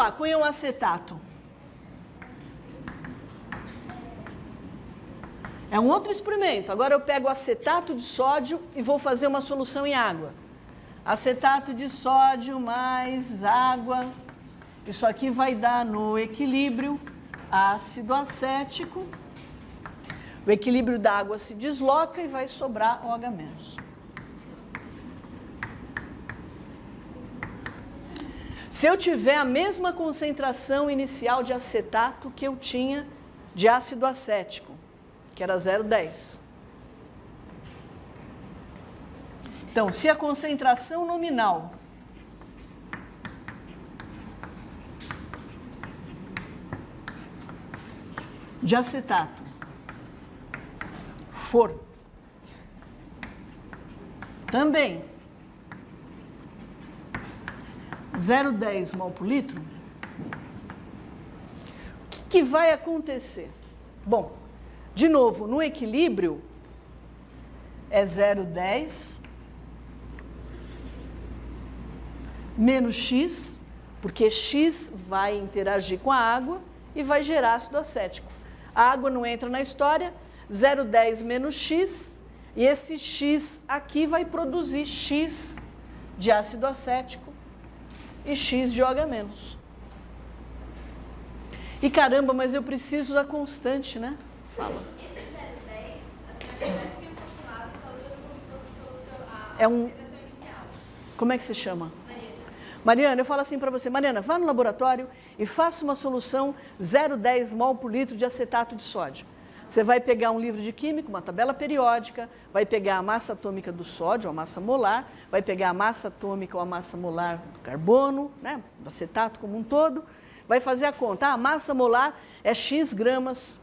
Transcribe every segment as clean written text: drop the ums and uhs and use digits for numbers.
lá, com íon acetato. É um outro experimento. Agora eu pego acetato de sódio e vou fazer uma solução em água. Acetato de sódio mais água. Isso aqui vai dar no equilíbrio ácido acético. O equilíbrio da água se desloca e vai sobrar OH-. Se eu tiver a mesma concentração inicial de acetato que eu tinha de ácido acético, que era 0,10. Então, se a concentração nominal de acetato for também 0,10 mol por litro, o que vai acontecer? Bom, de novo, no equilíbrio é 0,10 menos X, porque X vai interagir com a água e vai gerar ácido acético. A água não entra na história, 0,10 menos X, e esse X aqui vai produzir X de ácido acético e X de OH-. E caramba, mas eu preciso da constante, né? Fala. Esse 0,10, assim, a verdade que ele calculado está usando como se fosse a É um... concentração inicial. Como é que se chama? Mariana. Mariana, eu falo assim para você, Mariana, vá no laboratório e faça uma solução 0,10 mol por litro de acetato de sódio. Você vai pegar um livro de química, uma tabela periódica, vai pegar a massa atômica do sódio, a massa molar, vai pegar a massa atômica ou a massa molar do carbono, né, do acetato como um todo, vai fazer a conta. A massa molar é X gramas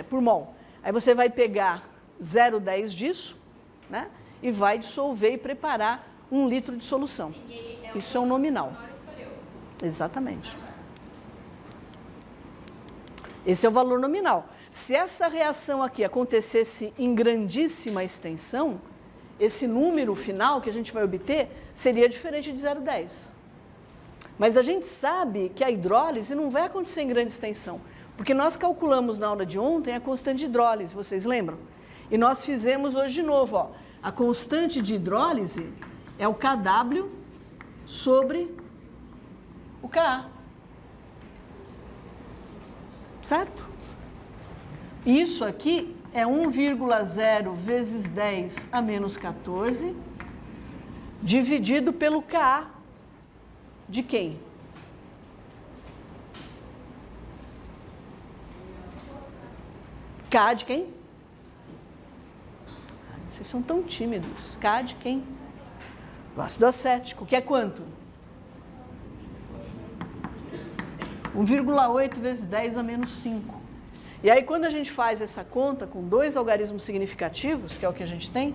por mol. Aí você vai pegar 0,10 disso, né, e vai dissolver e preparar 1 litro de solução. Isso é um nominal. Exatamente. Esse é o valor nominal. Se essa reação aqui acontecesse em grandíssima extensão, esse número final que a gente vai obter seria diferente de 0,10. Mas a gente sabe que a hidrólise não vai acontecer em grande extensão, porque nós calculamos na aula de ontem a constante de hidrólise, vocês lembram? E nós fizemos hoje de novo, ó, a constante de hidrólise é o Kw sobre o Ka. Certo? Isso aqui é 1,0 vezes 10 a menos 14, dividido pelo Ka de quem? K de quem? Vocês são tão tímidos. K de quem? Do ácido acético, que é quanto? 1,8 vezes 10 a menos 5. E aí, quando a gente faz essa conta com 2 algarismos significativos, que é o que a gente tem,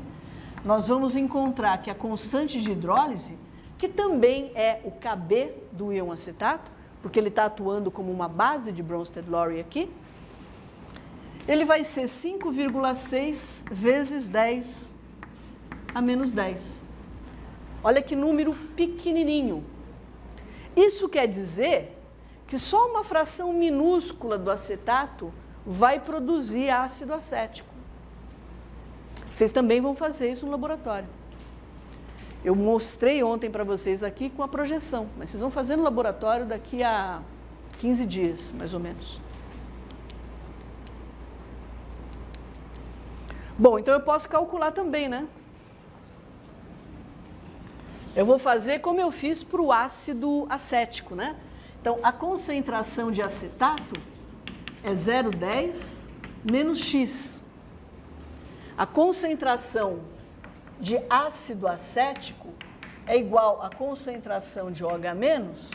nós vamos encontrar que a constante de hidrólise, que também é o Kb do íon acetato, porque ele está atuando como uma base de Bronsted-Lowry aqui, ele vai ser 5,6 vezes 10 a menos 10. Olha que número pequenininho. Isso quer dizer que só uma fração minúscula do acetato vai produzir ácido acético. Vocês também vão fazer isso no laboratório. Eu mostrei ontem para vocês aqui com a projeção, mas vocês vão fazer no laboratório daqui a 15 dias, mais ou menos. Bom, então eu posso calcular também, né? Eu vou fazer como eu fiz para o ácido acético, né? Então, a concentração de acetato é 0,10 menos X. A concentração de ácido acético é igual à concentração de OH-,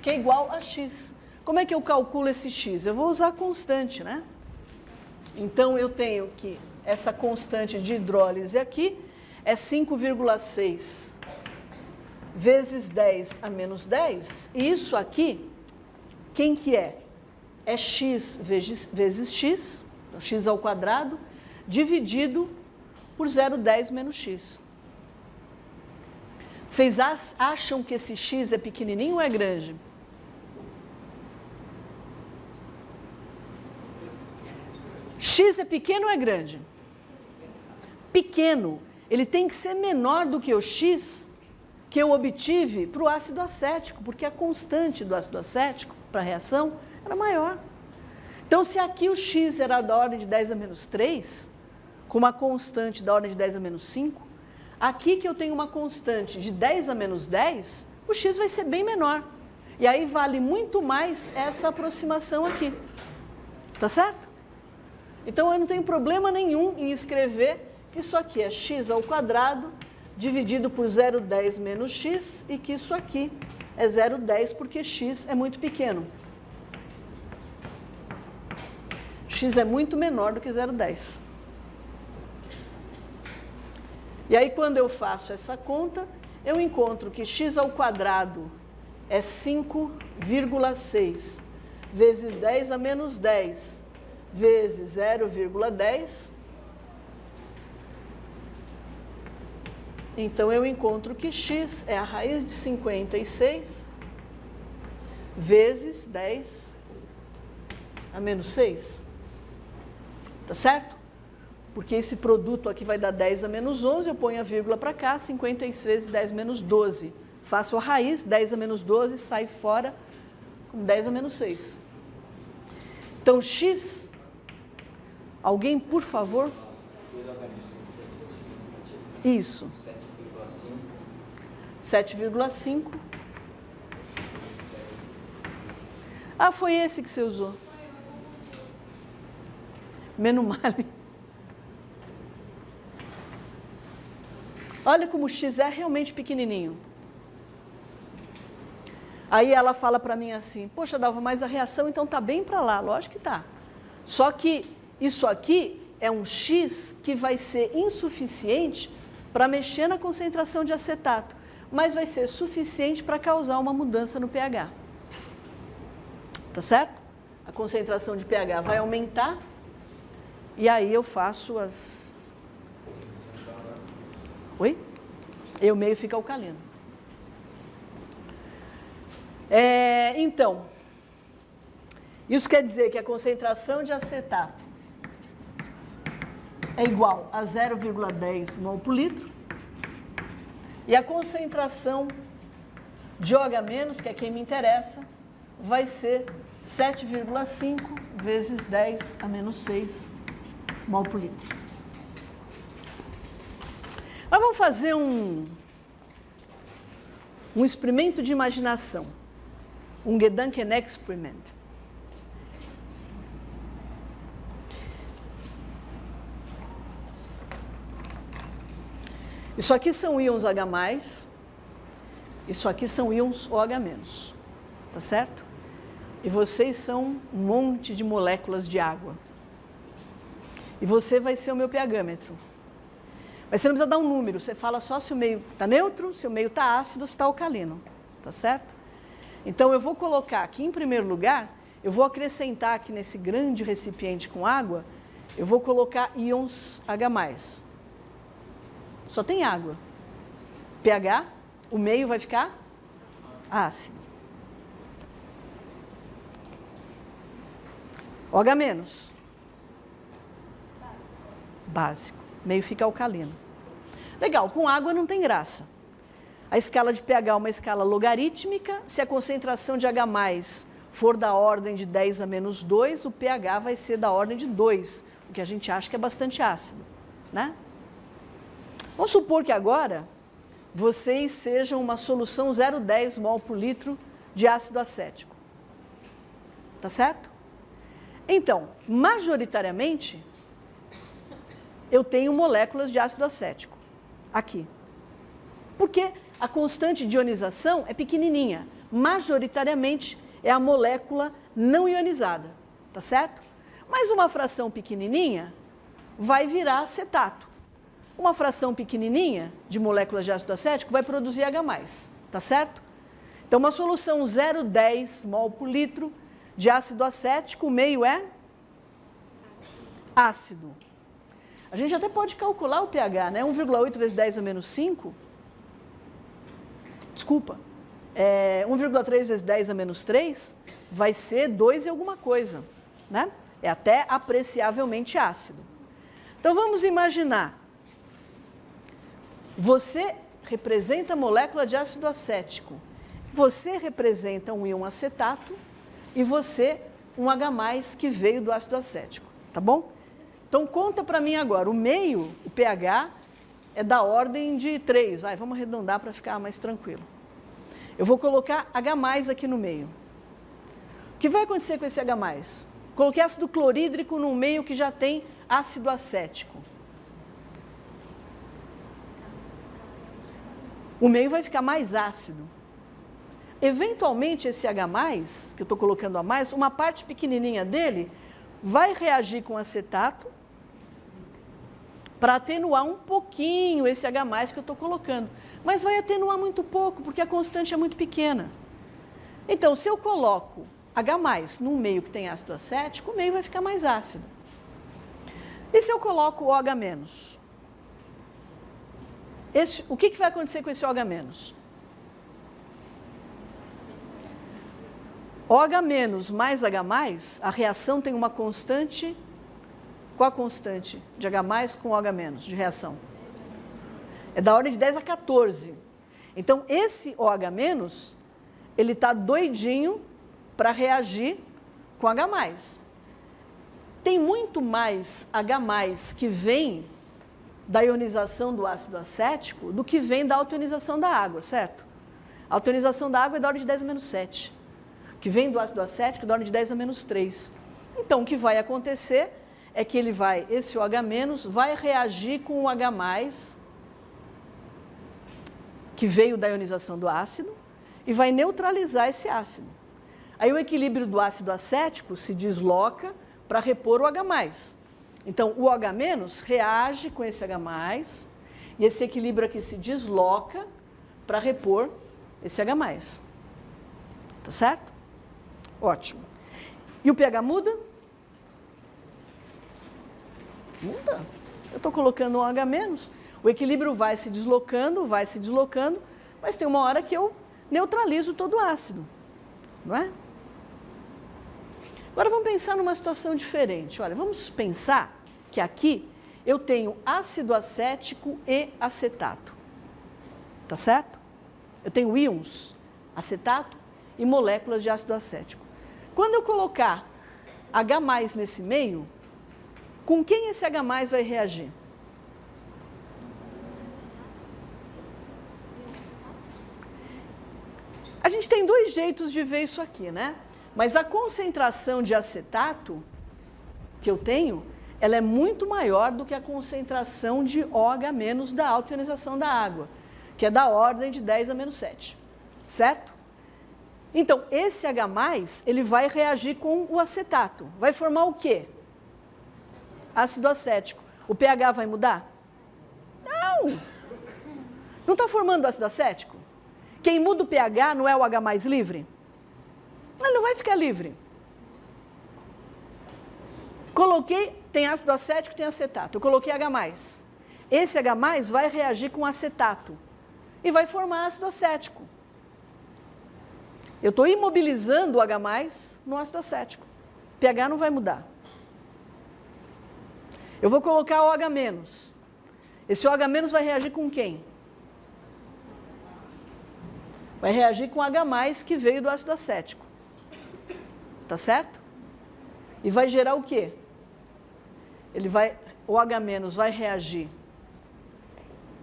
que é igual a X. Como é que eu calculo esse X? Eu vou usar a constante, né? Então, eu tenho que essa constante de hidrólise aqui é 5,6 vezes 10 a menos 10. E isso aqui, quem que é? É x vezes x, então x ao quadrado, dividido por 0,10 menos x. Vocês acham que esse x é pequenininho ou é grande? X é pequeno ou é grande? Pequeno. Ele tem que ser menor do que o X que eu obtive para o ácido acético, porque a constante do ácido acético para a reação era maior. Então, se aqui o X era da ordem de 10 a menos 3, com uma constante da ordem de 10 a menos 5, aqui que eu tenho uma constante de 10 a menos 10, o X vai ser bem menor. E aí vale muito mais essa aproximação aqui. Tá certo? Então, eu não tenho problema nenhum em escrever que isso aqui é x ao quadrado dividido por 0,10 menos x e que isso aqui é 0,10 porque x é muito pequeno. X é muito menor do que 0,10. E aí, quando eu faço essa conta, eu encontro que x ao quadrado é 5,6 vezes 10 a menos 10 vezes 0,10. Então, eu encontro que x é a raiz de 56 vezes 10 a menos 6. Tá certo? Porque esse produto aqui vai dar 10 a menos 11, eu ponho a vírgula para cá, 56 vezes 10 menos 12. Faço a raiz, 10 a menos 12, sai fora com 10 a menos 6. Então, x, alguém, por favor? Isso. 7,5. Ah, foi esse que você usou. Menos mal. Olha como o x é realmente pequenininho. Aí ela fala para mim assim, poxa, Dalva, mas a reação então está bem para lá. Lógico que está. Só que isso aqui é um x que vai ser insuficiente para mexer na concentração de acetato, mas vai ser suficiente para causar uma mudança no pH. Tá certo? A concentração de pH vai aumentar e aí eu faço as... Oi? E o meio fica alcalino. Então, isso quer dizer que a concentração de acetato é igual a 0,10 mol por litro e a concentração de OH-, que é quem me interessa, vai ser 7,5 vezes 10 a menos 6 mol por litro. Mas vamos fazer um experimento de imaginação. Um Gedankenexperiment. Isso aqui são íons H+, isso aqui são íons OH-, tá certo? E vocês são um monte de moléculas de água. E você vai ser o meu pHmetro. Mas você não precisa dar um número, você fala só se o meio está neutro, se o meio está ácido, se está alcalino, tá certo? Então, eu vou colocar aqui, em primeiro lugar, eu vou acrescentar aqui nesse grande recipiente com água, eu vou colocar íons H+. Só tem água. pH, o meio vai ficar ácido. OH-, básico. Meio fica alcalino. Legal, com água não tem graça. A escala de pH é uma escala logarítmica. Se a concentração de H+ for da ordem de 10 a menos 2, o pH vai ser da ordem de 2, o que a gente acha que é bastante ácido, né? Vamos supor que agora vocês sejam uma solução 0,10 mol por litro de ácido acético. Tá certo? Então, majoritariamente, eu tenho moléculas de ácido acético aqui. Porque a constante de ionização é pequenininha. Majoritariamente é a molécula não ionizada, tá certo? Mas uma fração pequenininha vai virar acetato. Uma fração pequenininha de moléculas de ácido acético vai produzir H+, tá certo? Então, uma solução 0,10 mol por litro de ácido acético, o meio é ácido. A gente até pode calcular o pH, né? 1,8 vezes 10 a menos 5. Desculpa. 1,3 vezes 10 a menos 3 vai ser 2 e alguma coisa, né? É até apreciavelmente ácido. Então vamos imaginar. Você representa a molécula de ácido acético. Você representa um íon acetato e você um H+, que veio do ácido acético, tá bom? Então conta para mim agora, o meio, o pH, é da ordem de 3. Vamos arredondar para ficar mais tranquilo. Eu vou colocar H+ aqui no meio. O que vai acontecer com esse H+? Coloquei ácido clorídrico num meio que já tem ácido acético. O meio vai ficar mais ácido. Eventualmente, esse H+, que eu estou colocando a mais, uma parte pequenininha dele vai reagir com acetato para atenuar um pouquinho esse H+, que eu estou colocando. Mas vai atenuar muito pouco, porque a constante é muito pequena. Então, se eu coloco H+ num meio que tem ácido acético, o meio vai ficar mais ácido. E se eu coloco OH-? O que vai acontecer com esse OH-? OH- mais H+, a reação tem uma constante. Qual a constante de H+ com OH- de reação? É da ordem de 10 a 14. Então, esse OH-, ele está doidinho para reagir com H+. Tem muito mais H+ que vem da ionização do ácido acético do que vem da autoionização da água, certo? A autoionização da água é da ordem de 10 a menos 7. O que vem do ácido acético é da ordem de 10 a menos 3. Então, o que vai acontecer é que esse OH- vai reagir com o H+, que veio da ionização do ácido, e vai neutralizar esse ácido. Aí o equilíbrio do ácido acético se desloca para repor o H+. Então, o OH- reage com esse H+, e esse equilíbrio aqui se desloca para repor esse H+. Tá certo? Ótimo. E o pH muda? Muda. Eu estou colocando um H-, o equilíbrio vai se deslocando, mas tem uma hora que eu neutralizo todo o ácido, não é? Agora vamos pensar numa situação diferente. Olha, vamos pensar que aqui eu tenho ácido acético e acetato, tá certo? Eu tenho íons, acetato e moléculas de ácido acético. Quando eu colocar H+ nesse meio, com quem esse H+ vai reagir? A gente tem dois jeitos de ver isso aqui, né? Mas a concentração de acetato que eu tenho, ela é muito maior do que a concentração de OH- da autoionização da água, que é da ordem de 10 a menos 7, certo? Então, esse H+, ele vai reagir com o acetato. Vai formar o quê? Ácido acético. O pH vai mudar? Não! Não está formando ácido acético? Quem muda o pH não é o H+ livre? Ele não vai ficar livre. Coloquei, tem ácido acético, tem acetato. Eu coloquei H+. Esse H+ vai reagir com acetato e vai formar ácido acético. Eu estou imobilizando o H+ no ácido acético. O pH não vai mudar. Eu vou colocar OH-. Esse OH- vai reagir com quem? Vai reagir com H+ que veio do ácido acético. Tá certo? E vai gerar o quê? O H- vai reagir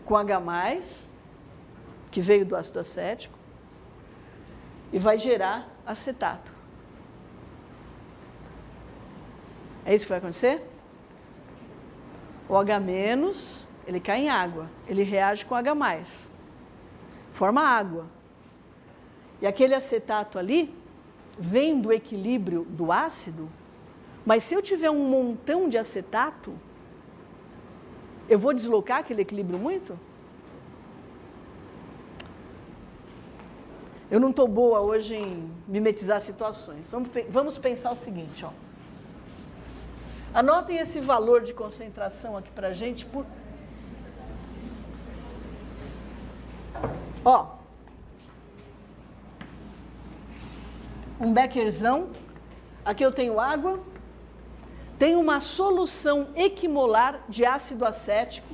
com H+, que veio do ácido acético, e vai gerar acetato. É isso que vai acontecer? O H-, ele cai em água, ele reage com H+, forma água. E aquele acetato ali vem do equilíbrio do ácido, mas se eu tiver um montão de acetato, eu vou deslocar aquele equilíbrio muito? Eu não estou boa hoje em mimetizar situações. Vamos pensar o seguinte, ó. Anotem esse valor de concentração aqui para a gente. Ó, um beckerzão. Aqui eu tenho água. tem uma solução equimolar de ácido acético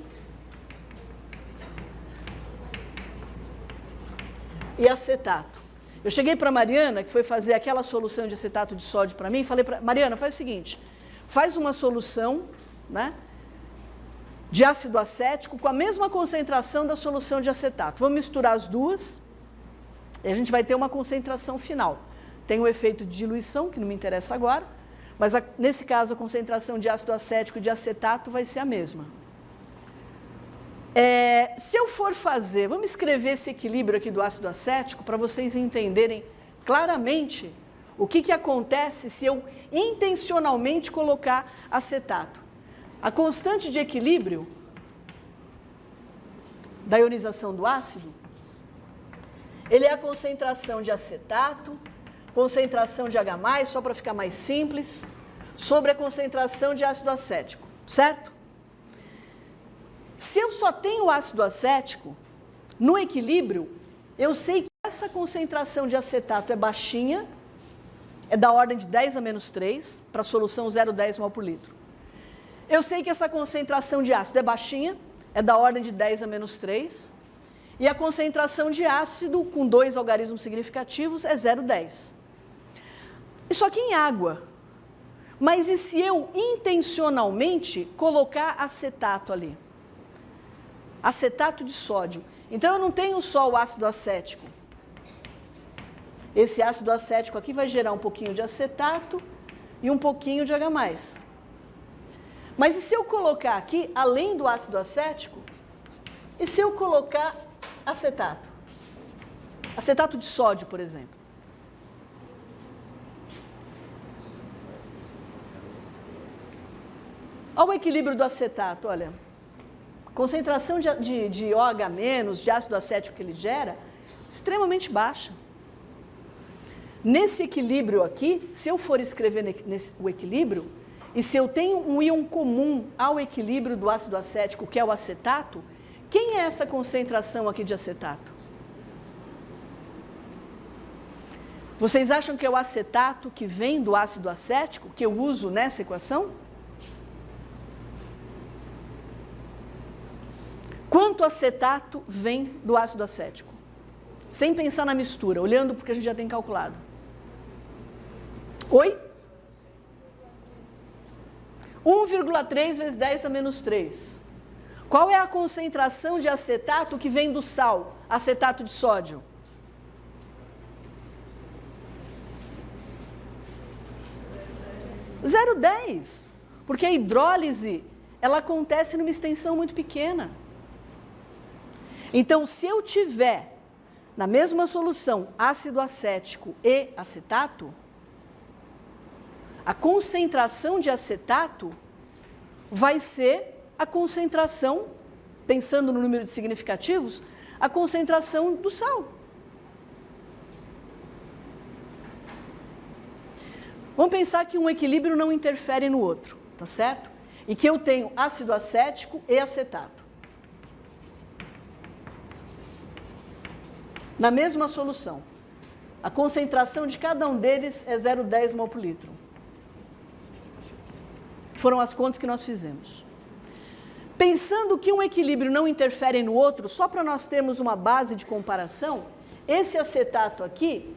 e acetato. Eu cheguei para a Mariana, que foi fazer aquela solução de acetato de sódio para mim, e falei para Mariana, faz o seguinte, faz uma solução, né, de ácido acético com a mesma concentração da solução de acetato. Vamos misturar as duas e a gente vai ter uma concentração final. Tem o efeito de diluição, que não me interessa agora, mas nesse caso a concentração de ácido acético e de acetato vai ser a mesma. Se eu for fazer, vamos escrever esse equilíbrio aqui do ácido acético para vocês entenderem claramente o que acontece se eu intencionalmente colocar acetato. A constante de equilíbrio da ionização do ácido, ele é a concentração de acetato, concentração de H+, só para ficar mais simples, sobre a concentração de ácido acético, certo? Se eu só tenho ácido acético, no equilíbrio, eu sei que essa concentração de acetato é baixinha, é da ordem de 10 a menos 3, para a solução 0,10 mol por litro. Eu sei que essa concentração de ácido é baixinha, é da ordem de 10 a menos 3, e a concentração de ácido com 2 algarismos significativos é 0,10. Isso aqui em água. Mas e se eu intencionalmente colocar acetato ali? Acetato de sódio. Então eu não tenho só o ácido acético. Esse ácido acético aqui vai gerar um pouquinho de acetato e um pouquinho de H+. Mas e se eu colocar aqui, além do ácido acético, e se eu colocar acetato? Acetato de sódio, por exemplo. Olha o equilíbrio do acetato, olha. Concentração de OH-, de ácido acético que ele gera, extremamente baixa. Nesse equilíbrio aqui, se eu for escrever o equilíbrio, e se eu tenho um íon comum ao equilíbrio do ácido acético, que é o acetato, quem é essa concentração aqui de acetato? Vocês acham que é o acetato que vem do ácido acético, que eu uso nessa equação? Quanto acetato vem do ácido acético? Sem pensar na mistura, olhando porque a gente já tem calculado. Oi? 1,3 vezes 10 a menos 3. Qual é a concentração de acetato que vem do sal, acetato de sódio? — 0,10. Porque a hidrólise, ela acontece numa extensão muito pequena. Então, se eu tiver na mesma solução ácido acético e acetato, a concentração de acetato vai ser a concentração, pensando no número de significativos, a concentração do sal. Vamos pensar que um equilíbrio não interfere no outro, tá certo? E que eu tenho ácido acético e acetato. Na mesma solução. A concentração de cada um deles é 0,10 mol por litro. Foram as contas que nós fizemos. Pensando que um equilíbrio não interfere no outro, só para nós termos uma base de comparação, esse acetato aqui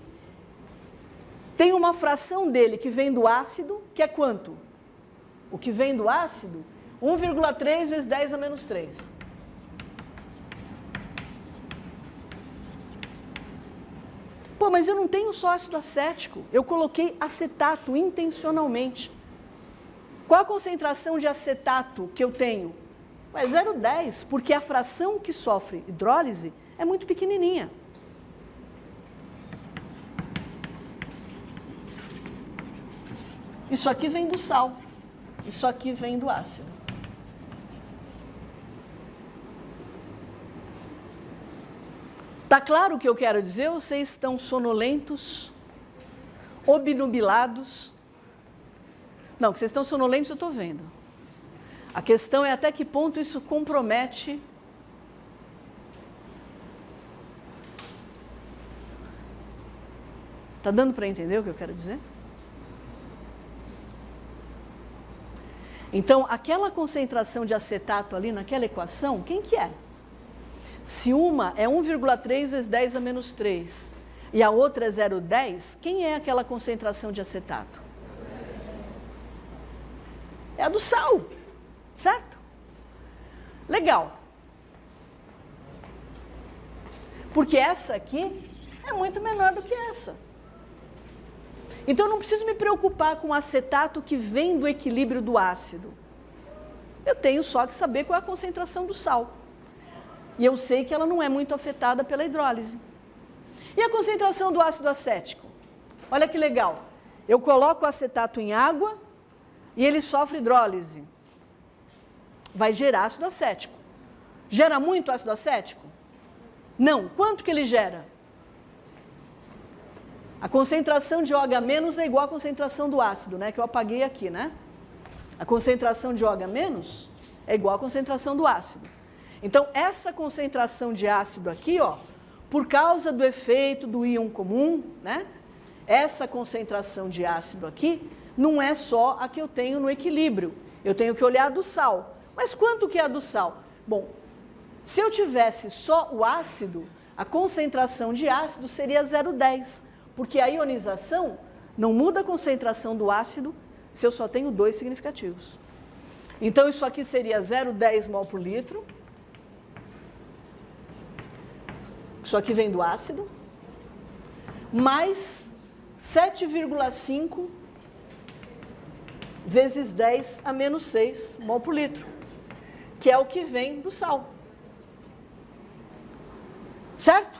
tem uma fração dele que vem do ácido, que é quanto? O que vem do ácido? 1,3 vezes 10 a menos 3. Pô, mas eu não tenho só ácido acético, eu coloquei acetato intencionalmente. Qual a concentração de acetato que eu tenho? É 0,10, porque a fração que sofre hidrólise é muito pequenininha. Isso aqui vem do sal, isso aqui vem do ácido. Tá claro o que eu quero dizer? Vocês estão sonolentos, obnubilados? Não, que vocês estão sonolentos eu estou vendo. A questão é até que ponto isso compromete Está dando para entender o que eu quero dizer? Então, aquela concentração de acetato ali naquela equação, quem que é? Se uma é 1,3 vezes 10 a menos 3 e a outra é 0,10, quem é aquela concentração de acetato? É a do sal, certo? Legal. Porque essa aqui é muito menor do que essa. Então, eu não preciso me preocupar com o acetato que vem do equilíbrio do ácido. Eu tenho só que saber qual é a concentração do sal. E eu sei que ela não é muito afetada pela hidrólise. E a concentração do ácido acético? Olha que legal. Eu coloco o acetato em água e ele sofre hidrólise. Vai gerar ácido acético. Gera muito ácido acético? Não. Quanto que ele gera? A concentração de OH- é igual à concentração do ácido, né? Que eu apaguei aqui, né? A concentração de OH- é igual à concentração do ácido. Então, essa concentração de ácido aqui, ó, por causa do efeito do íon comum, né? Essa concentração de ácido aqui não é só a que eu tenho no equilíbrio. Eu tenho que olhar a do sal. Mas quanto que é a do sal? Bom, se eu tivesse só o ácido, a concentração de ácido seria 0,10, porque a ionização não muda a concentração do ácido se eu só tenho 2 significativos. Então, isso aqui seria 0,10 mol por litro. Isso aqui vem do ácido. Mais 7,5 vezes 10 a menos 6 mol por litro, que é o que vem do sal. Certo?